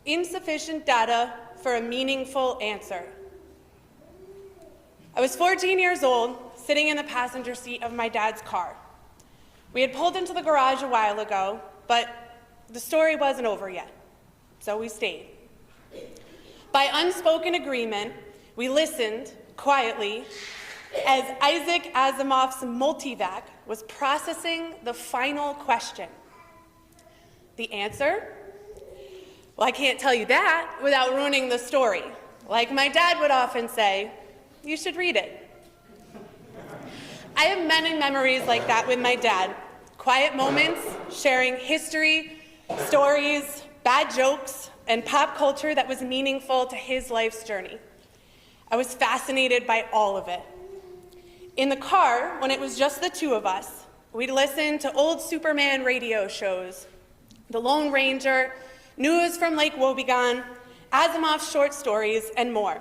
insufficient data for a meaningful answer. I was 14 years old, sitting in the passenger seat of my dad's car. We had pulled into the garage a while ago, but the story wasn't over yet, so we stayed. By unspoken agreement, we listened quietly as Isaac Asimov's multivac was processing the final question. The answer? Well, I can't tell you that without ruining the story. Like my dad would often say, you should read it. I have many memories like that with my dad. Quiet moments, sharing history, stories, bad jokes, and pop culture that was meaningful to his life's journey. I was fascinated by all of it. In the car, when it was just the two of us, we'd listen to old Superman radio shows, The Lone Ranger, news from Lake Wobegon, Asimov's short stories, and more.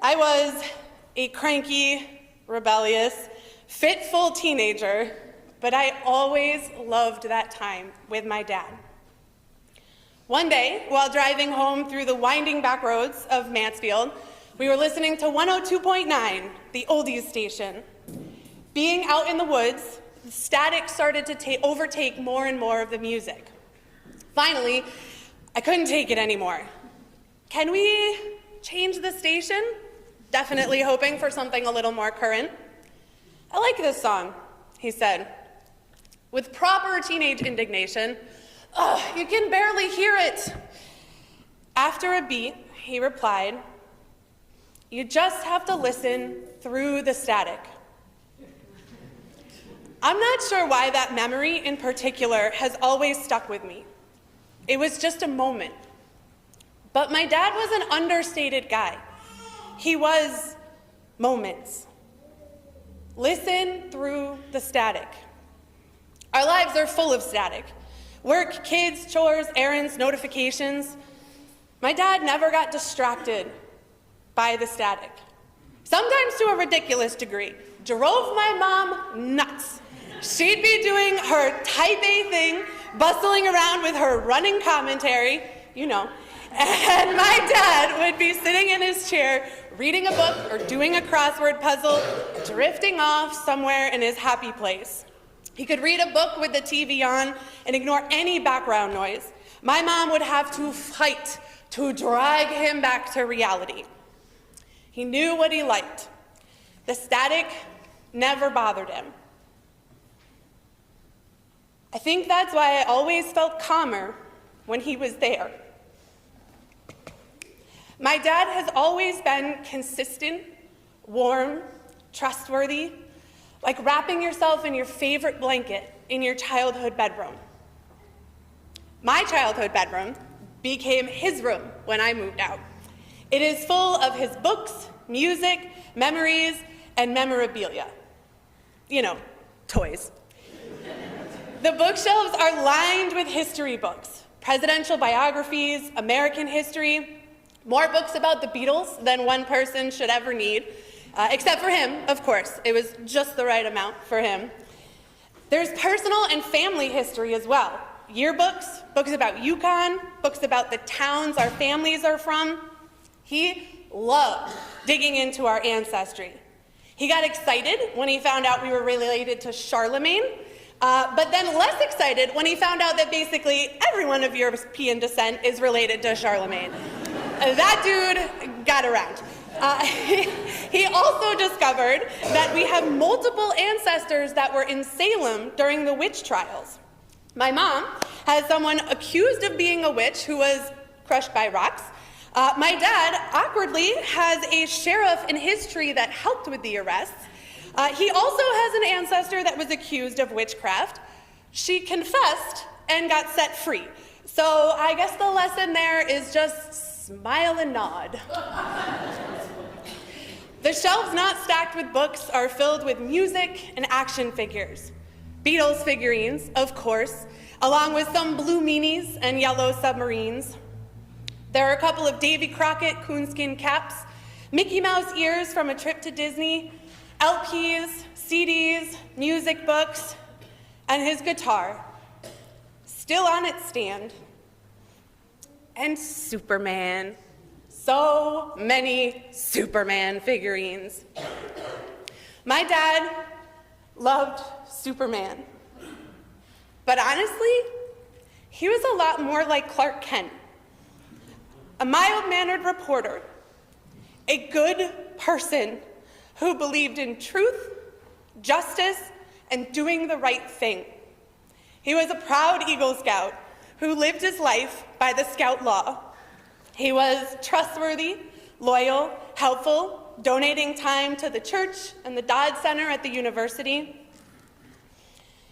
I was a cranky, rebellious, fitful teenager, but I always loved that time with my dad. One day, while driving home through the winding back roads of Mansfield, we were listening to 102.9, the oldies station. Being out in the woods, the static started to overtake more and more of the music. Finally, I couldn't take it anymore. Can we change the station? Definitely hoping for something a little more current. I like this song, he said. With proper teenage indignation, you can barely hear it. After a beat, he replied, you just have to listen through the static. I'm not sure why that memory in particular has always stuck with me. It was just a moment. But my dad was an understated guy. He was moments. Listen through the static. Our lives are full of static. Work, kids, chores, errands, notifications. My dad never got distracted by the static. Sometimes to a ridiculous degree. Drove my mom nuts. She'd be doing her type A thing, bustling around with her running commentary, you know, and my dad would be sitting in his chair, reading a book or doing a crossword puzzle, drifting off somewhere in his happy place. He could read a book with the TV on and ignore any background noise. My mom would have to fight to drag him back to reality. He knew what he liked. The static never bothered him. I think that's why I always felt calmer when he was there. My dad has always been consistent, warm, trustworthy, like wrapping yourself in your favorite blanket in your childhood bedroom. My childhood bedroom became his room when I moved out. It is full of his books, music, memories, and memorabilia. You know, toys. The bookshelves are lined with history books, presidential biographies, American history, more books about the Beatles than one person should ever need, except for him, of course. It was just the right amount for him. There's personal and family history as well. Yearbooks, books about Yukon, books about the towns our families are from. He loved digging into our ancestry. He got excited when he found out we were related to Charlemagne, but then less excited when he found out that basically everyone of European descent is related to Charlemagne. That dude got around. He also discovered that we have multiple ancestors that were in Salem during the witch trials. My mom has someone accused of being a witch who was crushed by rocks. My dad, awkwardly, has a sheriff in his tree that helped with the arrests. He also has an ancestor that was accused of witchcraft. She confessed and got set free. So I guess the lesson there is just smile and nod. The shelves not stacked with books are filled with music and action figures. Beatles figurines, of course, along with some blue meanies and yellow submarines. There are a couple of Davy Crockett coonskin caps, Mickey Mouse ears from a trip to Disney, LPs, CDs, music books, and his guitar, still on its stand. and Superman. So many Superman figurines. My dad loved Superman. But honestly, he was a lot more like Clark Kent. A mild-mannered reporter, a good person who believed in truth, justice, and doing the right thing. He was a proud Eagle Scout who lived his life by the Scout law. He was trustworthy, loyal, helpful, donating time to the church and the Dodd Center at the university.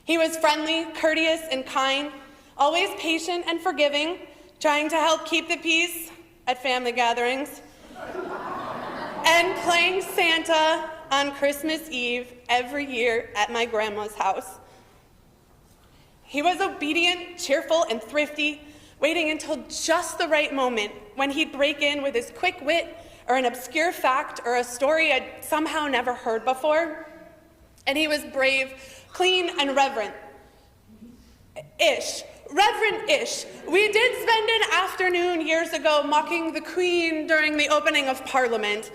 He was friendly, courteous, and kind, always patient and forgiving, trying to help keep the peace at family gatherings, and playing Santa on Christmas Eve every year at my grandma's house. He was obedient, cheerful, and thrifty, waiting until just the right moment when he'd break in with his quick wit or an obscure fact or a story I'd somehow never heard before. And he was brave, clean, and reverent-ish. Reverent-ish. We did spend an afternoon years ago mocking the Queen during the opening of Parliament.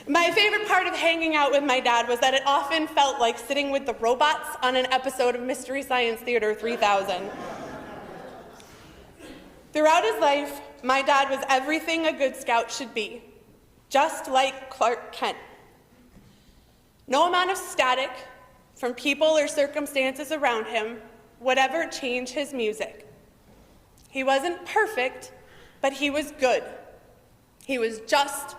My favorite part of hanging out with my dad was that it often felt like sitting with the robots on an episode of Mystery Science Theater 3000. Throughout his life, my dad was everything a good Scout should be, just like Clark Kent. No amount of static from people or circumstances around him would ever change his music. He wasn't perfect, but he was good. He was just.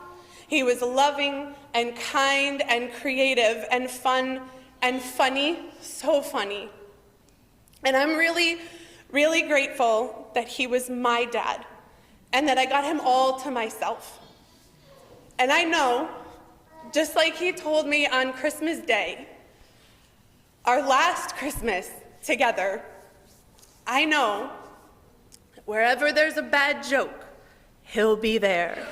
He was loving and kind and creative and fun and funny, so funny. And I'm really, really grateful that he was my dad and that I got him all to myself. And I know, just like he told me on Christmas Day, our last Christmas together, I know wherever there's a bad joke, he'll be there.